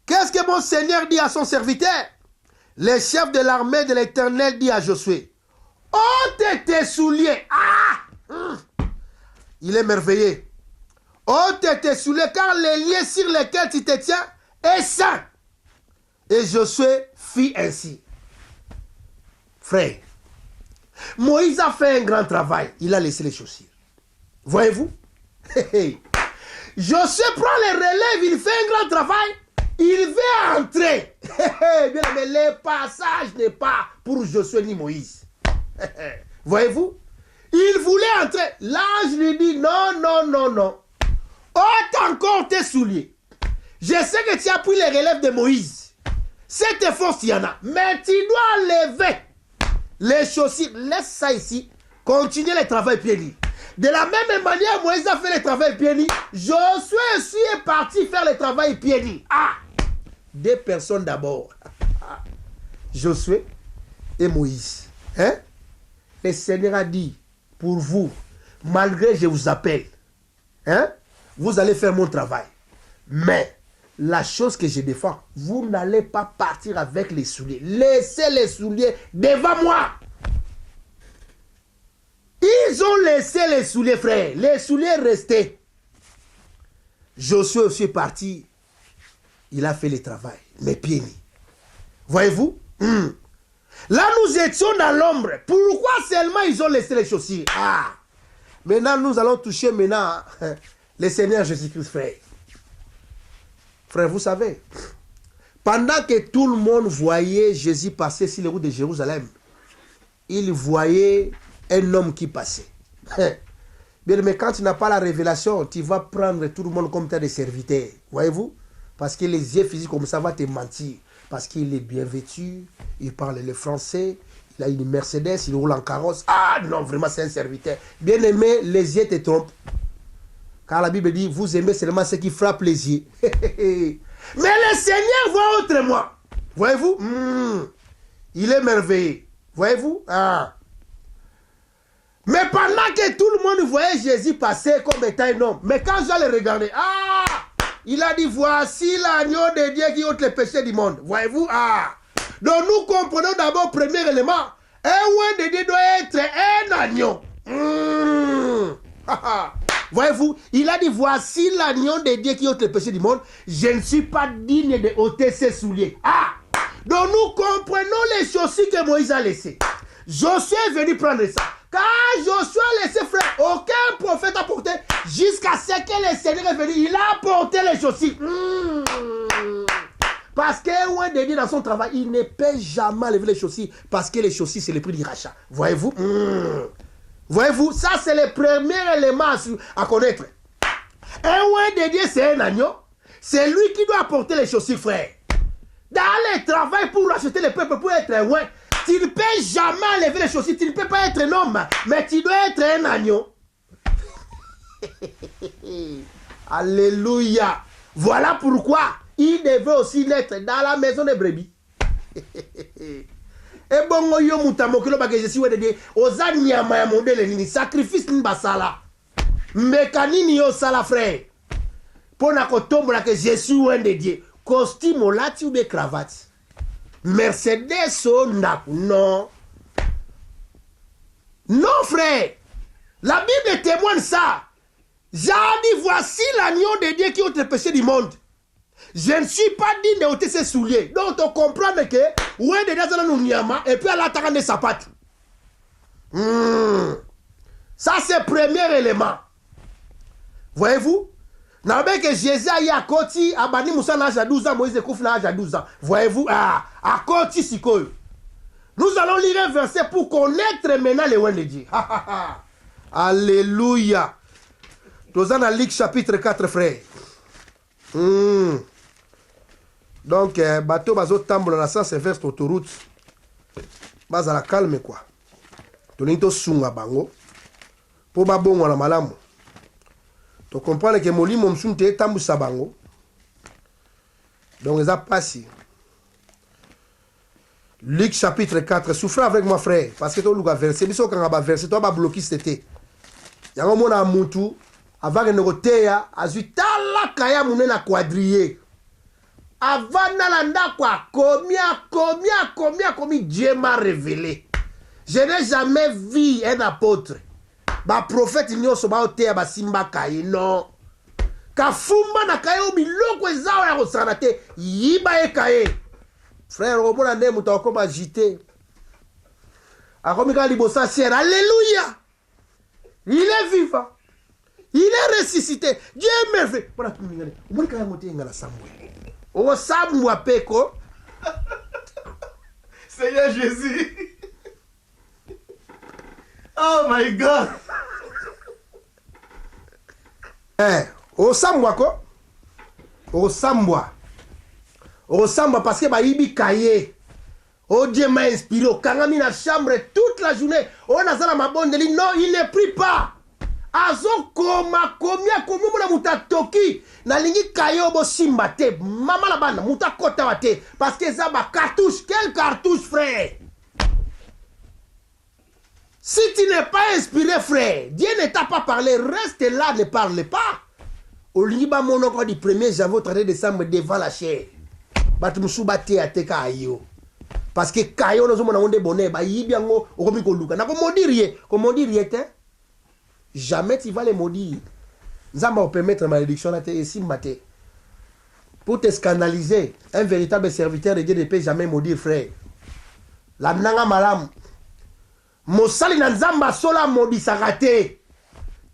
qu'est-ce que mon Seigneur dit à son serviteur? Le chef de l'armée de l'Éternel dit à Josué, ôte tes souliers. Il est merveilleux. Ôte tes souliers, car les liens sur lesquels tu te tiens est saint. Et Josué fit ainsi. Frère, Moïse a fait un grand travail. Il a laissé les chaussures. Voyez-vous? Josué prend les relèves, il fait un grand travail. Il veut entrer. Mais le passage n'est pas pour Josué ni Moïse. Voyez-vous? Il voulait entrer. L'ange lui dit non, non, non, non. Ôte encore tes souliers. Je sais que tu as pris les relèves de Moïse. Cette force, il y en a. Mais tu dois lever les chaussures. Laisse ça ici. Continuez le travail pieds nus. De la même manière, Moïse a fait le travail pieds nus. Josué aussi est parti faire le travail pieds nus. Deux personnes d'abord. Josué et Moïse. Hein? Le Seigneur a dit, pour vous, malgré que je vous appelle, hein, vous allez faire mon travail. Mais, la chose que je défends, vous n'allez pas partir avec les souliers. Laissez les souliers devant moi. Ils ont laissé les souliers, frère. Les souliers restaient. Josué aussi est parti. Il a fait le travail, les pieds nus. Voyez-vous? Là, nous étions dans l'ombre. Pourquoi seulement ils ont laissé les chaussures? Maintenant, nous allons toucher maintenant le Seigneur Jésus-Christ, frère. Frère, vous savez, pendant que tout le monde voyait Jésus passer sur les routes de Jérusalem, il voyait un homme qui passait. Bien, mais quand tu n'as pas la révélation, tu vas prendre tout le monde comme tel des serviteurs. Voyez-vous? Parce que les yeux physiques comme ça vont te mentir. Parce qu'il est bien vêtu, il parle le français, il a une Mercedes, il roule en carrosse. Non, vraiment c'est un serviteur. Bien aimé, les yeux te trompent. Car la Bible dit, vous aimez seulement ce qui frappe les yeux. Mais le Seigneur voit autrement. Voyez-vous? Il est merveilleux. Voyez-vous? Mais pendant que tout le monde voyait Jésus passer comme étant un homme, mais quand je le regardais, il a dit, voici l'agneau de Dieu qui ôte les péchés du monde. Voyez-vous? Donc nous comprenons d'abord, premier élément, un oint de Dieu doit être un agneau. Voyez-vous? Il a dit, voici l'agneau de Dieu qui ôte les péchés du monde. Je ne suis pas digne de ôter ses souliers. Donc nous comprenons les chaussures que Moïse a laissées. Josué est venu prendre ça. Quand Josué a laissé, frère, aucun prophète a porté jusqu'à ce que le Seigneur est venu. Il a porté les chaussures. Parce que loin de Dieu dans son travail, il ne peut jamais lever les chaussures. Parce que les chaussures, c'est le prix du rachat. Voyez-vous? Voyez-vous? Ça, c'est le premier élément à connaître. Un loin de Dieu, c'est un agneau. C'est lui qui doit porter les chaussures, frère. Dans le travail pour acheter le peuple, pour être un loin, tu ne peux jamais lever les chaussures. Tu ne peux pas être un homme, mais tu dois être un agneau. Alléluia. Voilà pourquoi il devait aussi naître dans la maison des brebis. Et bon, yo mutamokilo ba que je suis de ozani ya modèle ni sacrifice ni basala. Mécanini yo sala frère. Pona ko tombola que je suis un de Dieu. Costume là tu be cravate. Mercedes non. Non frère. La Bible témoigne ça. J'ai dit voici l'agneau de Dieu qui ôte le péché du monde. Je ne suis pas digne de ôter ses souliers. Donc, on comprend que ouais, de dans nous nyama et puis elle a des sapates. Ça, c'est le premier élément. Voyez-vous? N'a pas que Jésus a eu à Koti, à Bani Moussa l'âge à 12 ans, Moïse Kouf l'âge à 12 ans. Voyez-vous? À Koti Sikoy. Nous allons lire un verset pour connaître maintenant les lois de Dieu. Alléluia. Nous allons lire chapitre 4, frère. Donc, bateau bazo tambola na ça c'est vers autoroute. Bas à la calme quoi. Tonito sunga bango. Po ba bongo na malamu. To comprendre que molimo msunte tambusa bango. Donc, ça passe. Luc chapitre 4. Souffrez avec moi, frère. Parce que tu as versé. Mais si tu as versé, tu as bloqué cet été. Il y a un moment à Moutou. Avant que nous ayons la kaya mouné na quadrillé. Avant nalanda quoi. Combien Dieu m'a révélé. Je n'ai jamais vu un apôtre. Ba prophète nyo so ba otea ba simba kaye non. Kafumba na kaye o biloko ezao ya kosana te yiba e kaye. Frère omona nde muto akoma agité. Akomika libosa ciel. Alléluia. Il est vivant. Il est ressuscité. Dieu est merveilleux. Voilà tout le monde. Omona kaye moté ngala sambwe. O sambwa peko. Seigneur Jésus. Oh my God. Osambwa ko? Osambwa parce que bayibi kaye. Oh Dieu m'a inspiré. Kangami na chambre toute la journée. On a ça ma bonne ligne. Non, il ne prie pas. Azo koma mona muta toki. Na lingi kaye obo simba te. Mama la banda muta kota wate. Parce que ça ba cartouche. Quelle cartouche frère? Si tu n'es pas inspiré, frère, Dieu ne t'a pas parlé, reste là, ne parle pas. Au Liban, mon oncle du 1er janvier au 31 décembre devant la chair. Batumusuba te ateka ayo. Parce que kayo no zomona onde bonnet, ba yibiango, okomiko luka. Na comment dire te? Jamais tu vas les maudire. Nzamba va permettre malédiction à te et si maté. Pour te scandaliser, un véritable serviteur de Dieu ne peut jamais maudire, frère. La nanga malam. Mosali na nzamba sola modisaka te.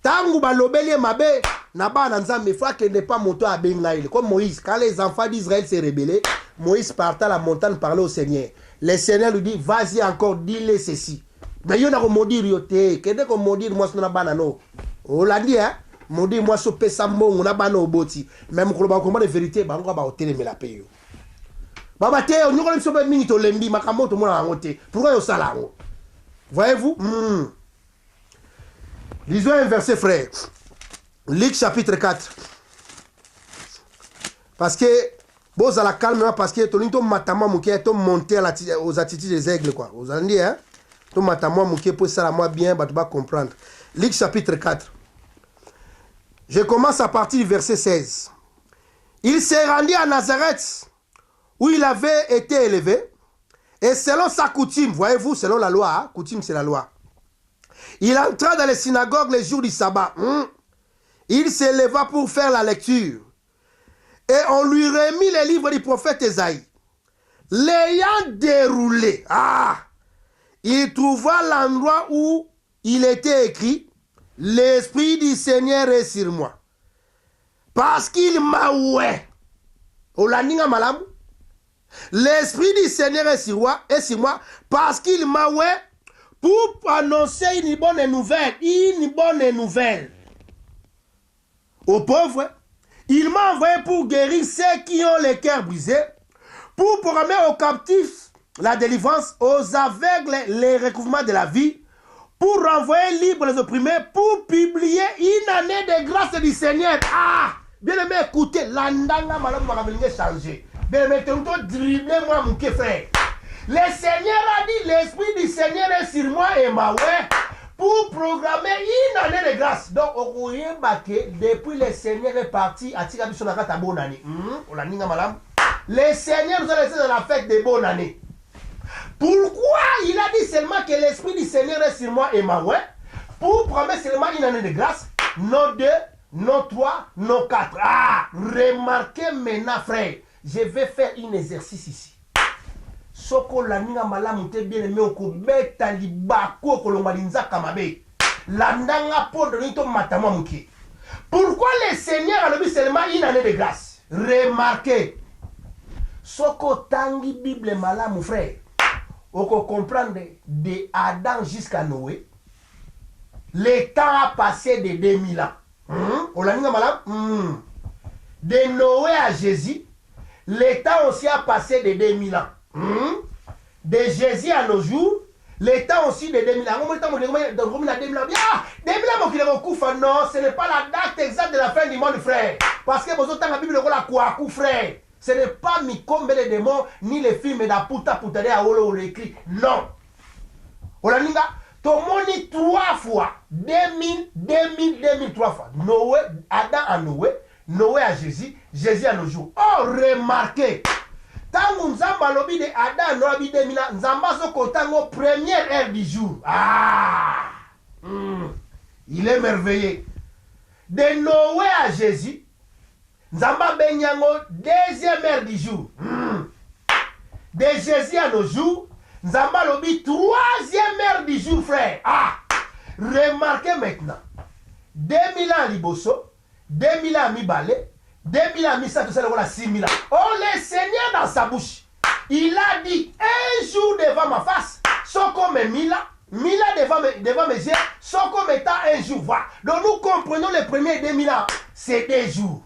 Tangu balobeli mabe na ba na nzambe faut que ne pas monter à Bengaïl comme Moïse. Quand les enfants d'Israël s'est rebellés, Moïse partait à la montagne parler au Seigneur. Le Seigneur lui dit vas-y encore dis-le ceci. Mais yo na ko maudire yo te. Kende ko maudire moi na bana no. On l'a dit hein. Maudire moi so pesa mbongo na bana oboti. Même ko ba ko de vérité ba ngo ba hôtel me la paye. Baba te on ko so be mingi to lembi makambo to mona ngote. Pourquoi yo sala ngo? Voyez-vous? Lisons un verset, frère. Luc chapitre 4. Parce que, bon, ça la calme, parce que ton matama mouké, ton monté aux attitudes des aigles, quoi. Vous allez dire, hein? Ton matama mouké, pour ça, moi bien, bah, tu vas comprendre. Luc chapitre 4. Je commence à partir du verset 16. Il s'est rendu à Nazareth, où il avait été élevé. Et selon sa coutume, voyez-vous, selon la loi, hein, coutume c'est la loi. Il entra dans les synagogues les jours du sabbat. Il s'éleva pour faire la lecture. Et on lui remit les livres du prophète Ésaïe. L'ayant déroulé, il trouva l'endroit où il était écrit « L'Esprit du Seigneur est sur moi. Parce qu'il m'a oué. » L'Esprit du Seigneur est sur moi parce qu'il m'a oué pour annoncer une bonne nouvelle. Aux pauvres, il m'a envoyé pour guérir ceux qui ont les cœurs brisés, pour proclamer aux captifs la délivrance, aux aveugles les recouvrements de la vie, pour renvoyer libre les opprimés, pour publier une année de grâce du Seigneur. Bien aimé, écoutez, l'andanga malade m'a changé. Bien aimé, dribbler-moi mon frère. Le Seigneur a dit, l'Esprit du Seigneur est sur moi et ma ouais pour programmer une année de grâce. Donc, on rien baqué depuis le Seigneur est parti à Tigabisonaka ta bonne année. Le Seigneur nous a laissé dans la fête des bonnes années. Pourquoi il a dit seulement que l'Esprit du Seigneur est sur moi et ma ouais pour promettre seulement une année de grâce? Non 2, non 3, non 4. Remarquez maintenant, frère, je vais faire un exercice ici. Soko la ninga malamu te bien aimé okobeta libako kolongwa linzaka mabe. Landanga pondo nito matama muke. Pourquoi le Seigneur a levé seulement une année de grâce? Remarquez. Soko tangi Bible malamu frère. Oko comprendre de Adam jusqu'à Noé. Le temps a passé de 2000 ans. La ninga malamu. De Noé à Jésus. Le temps aussi a passé de 2000 ans. De Jésus à nos jours, Les temps aussi de 2000 ans. Non, ce n'est pas la date exacte de la fin du monde, frère. Parce que vous avez la Bible, frère. Ce n'est pas Mikombe les démons, ni les films d'Aputa Putade à Olo écrit. Non. Olaninga, Tomoni 3 fois. 2000, 3 fois. Noé, Adam à Noé, Noé à Jésus, Jésus à nos jours. Oh, remarquez. Tant Nzamba lobby de Adam Noé 2000 ans, Nzamba so kontango première heure du jour. Ah! Il est merveilleux. De Noé à Jésus, Nzamba Benyango, deuxième heure du jour. De Jésus à nos jours, Nzamba Lobi, troisième heure du jour, frère. Ah! Remarquez maintenant. 2000 ans Liboso, 2000 ans Mibale, 2000 ans Missa, tout ça, on a 6000 ans. Oh, le Seigneur dans sa bouche, il a dit un jour devant ma face, sans comme 1000 ans. 1000 ans devant mes yeux, sans comme étant un jour. Voilà. Donc nous comprenons les premiers 2000 ans, c'est des jours.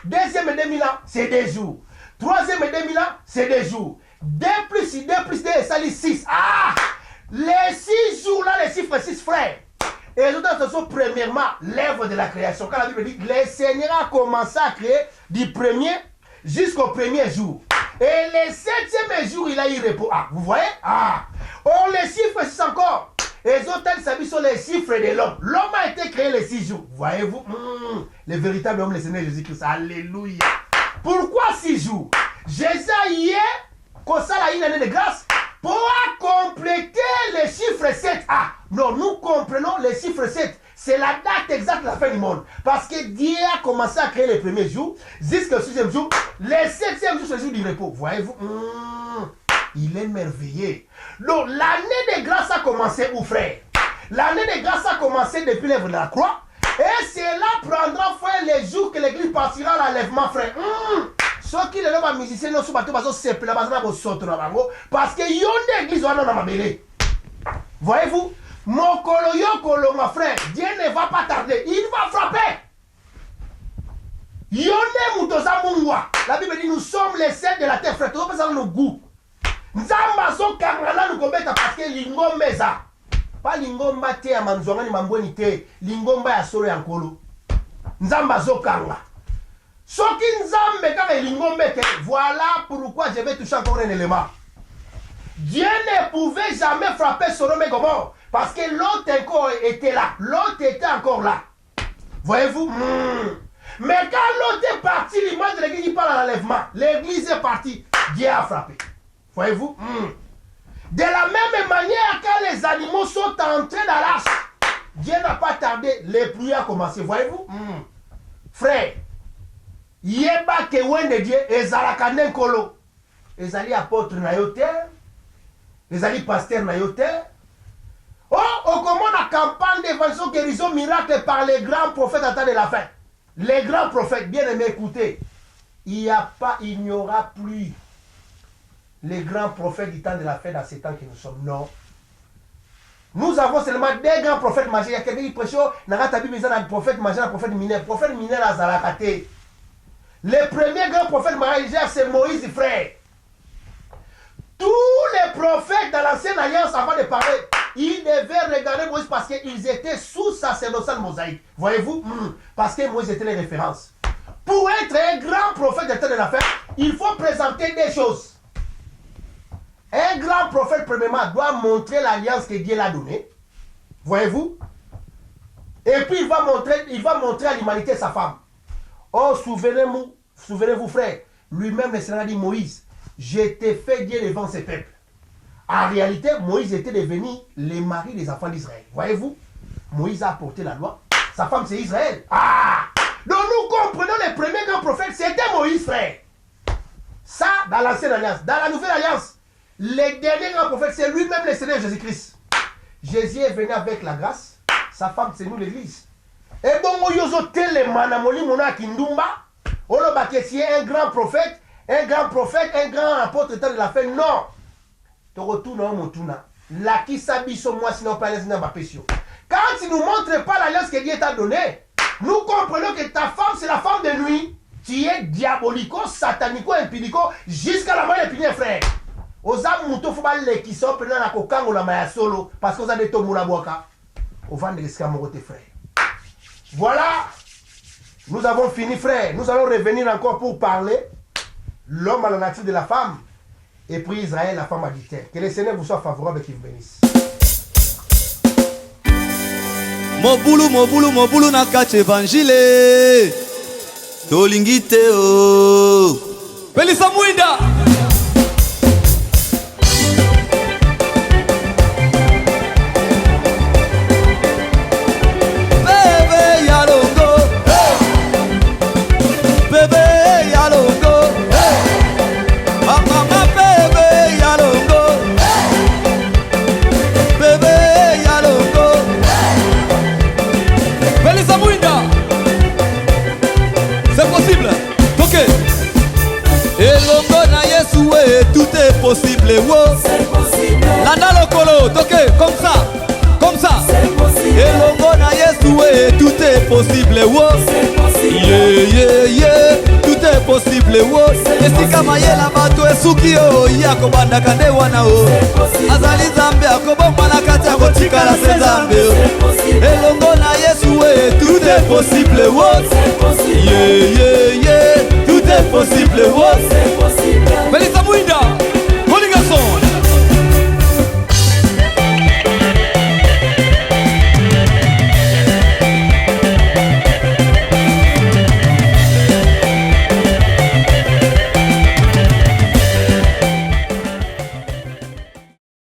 Deuxième 2000 ans, c'est des jours. Troisième 2000 ans, c'est des jours. 2 plus 2 plus 2, ça dit 6. Ah! Les 6 jours là, les chiffres 6 frères. Et les autres, ce sont premièrement l'œuvre de la création. Quand la Bible dit, le Seigneur a commencé à créer du premier jusqu'au premier jour. Et le 7e jour, il a eu repos. Ah, vous voyez? Ah! Oh, les chiffres 6 encore. Les autres, ils sont les chiffres de l'homme. L'homme a été créé les 6 jours. Voyez-vous? Le véritable homme, le Seigneur Jésus-Christ. Alléluia. Pourquoi 6 jours? Jésus hier, comme ça, il a une année de grâce. Pour compléter les chiffres 7. Ah, non, nous comprenons les chiffres 7. C'est la date exacte de la fin du monde. Parce que Dieu a commencé à créer les premiers jours, jusqu'au 6e jour. Les 7e jour, c'est le jour du repos. Voyez-vous? Il est merveilleux. Donc, l'année de grâce a commencé où, frère? L'année de grâce a commencé depuis l'œuvre de la croix. Et cela prendra fin les jours que l'église partira à l'enlèvement, frère. Ceux qui les musiciens ne sont pas tous simples, parce que il y a une église dans ma belle. Voyez-vous? Mon kolo, mon frère, Dieu ne va pas tarder. Il va frapper. La Bible dit nous sommes les sels de la terre, frère. Tout le monde nos goûts. Nzamba so kangala nous commettre parce que lingomba ça. Pas lingomba te ya manzonga ni mamboni te. Lingomba ya solo ya nkolo. Nzamba so kanga. Soki nzambe kanga lingomba te. Voilà pourquoi je vais toucher encore un élément. Dieu ne pouvait jamais frapper Sodome et Gomorrhe parce que l'autre encore était là. L'autre était encore là. Voyez-vous? Mais quand l'autre est parti, l'image de l'église il parle à l'enlèvement. L'église est partie. Dieu a frappé. Voyez-vous? De la même manière que les animaux sont entrés dans l'arche, Dieu n'a pas tardé, les pluies ont commencé. Voyez-vous? Frère, yeba ke wende Dieu, ezalaka nenkolo. Ezali apôtre na yo te, ezali pasteur na yo te. Oh, on commence la campagne d'évangélisation, guérison, miracle par les grands prophètes à temps de la fin. Les grands prophètes, bien aimés, écoutez, il n'y aura plus les grands prophètes du temps de la fin dans ces temps que nous sommes. Non. Nous avons seulement des grands prophètes majeurs. Il y a quelqu'un qui prêche, Nagata Bible, il y a un prophète majeur, un prophète mineur. Le prophète mineur, à Zalakate. Le premier grand prophète majeur, c'est Moïse, frère. Tous les prophètes dans l'ancienne alliance, avant de parler, ils devaient regarder Moïse parce qu'ils étaient sous sacerdotal mosaïque. Voyez-vous? Parce que Moïse était les références. Pour être un grand prophète du temps de la fin, il faut présenter des choses. Un grand prophète, premièrement, doit montrer l'alliance que Dieu l'a donnée. Voyez-vous? Et puis, il va montrer à l'humanité sa femme. Oh, souvenez-vous, frère, lui-même, le Seigneur a dit, Moïse, je t'ai fait Dieu devant ces peuples. En réalité, Moïse était devenu le mari des enfants d'Israël. Voyez-vous? Moïse a apporté la loi. Sa femme, c'est Israël. Ah! Donc, nous comprenons les premiers grands prophètes, c'était Moïse, frère. Ça, dans l'ancienne alliance. Dans la nouvelle alliance, les derniers grands prophètes, c'est lui-même le Seigneur Jésus-Christ. Jésus est venu avec la grâce. Sa femme, c'est nous l'église. Et bon, yozo tele manamoli mona kindumba. Olo bakesi un grand prophète, un grand apôtre de la fin. Non. Tu retournes au Motuna. La qui s'habille sur moi, sinon pas les n'abapesio. Quand tu ne nous montres pas l'alliance que Dieu t'a donnée, nous comprenons que ta femme, c'est la femme de nuit. Tu es diabolico, satanico, empirico, jusqu'à la mort des piliers, frère. oza muto fo balekisa opena na kokangola maya solo parce que oza de tombola bwaka ovandela esika moko te frère. Voilà, nous avons fini frère. Nous allons revenir encore pour parler l'homme à la nature de la femme et puis Israël la femme adultère. Que le Seigneur vous soit favorable et qu'il vous bénisse. Mobulu na kati evangile tolingi te o pelisa mwinda bebe ya longo bebe ya longo mama bebe ya longo bebe ya longo pelisa mwinda. C'est possible. Ok. Elongo na Yesu tout est possible. Wow. C'est possible. Landa lokolo. Ok, comme ça. Comme ça. C'est possible. Elongo na Yesu tout est possible. Wow. C'est possible. Yeah, yeah, yeah. Tout est possible. Wow. Esika mayela bato esuki o yako bandaka nde wana o. Azali zambe akobomba na kati ya kotikala se zambe. Elongo na Yesu tout est possible. Wow. C'est possible. Yeah, yeah, yeah. Tout est possible. Wow. C'est possible. Pelisa mwinda.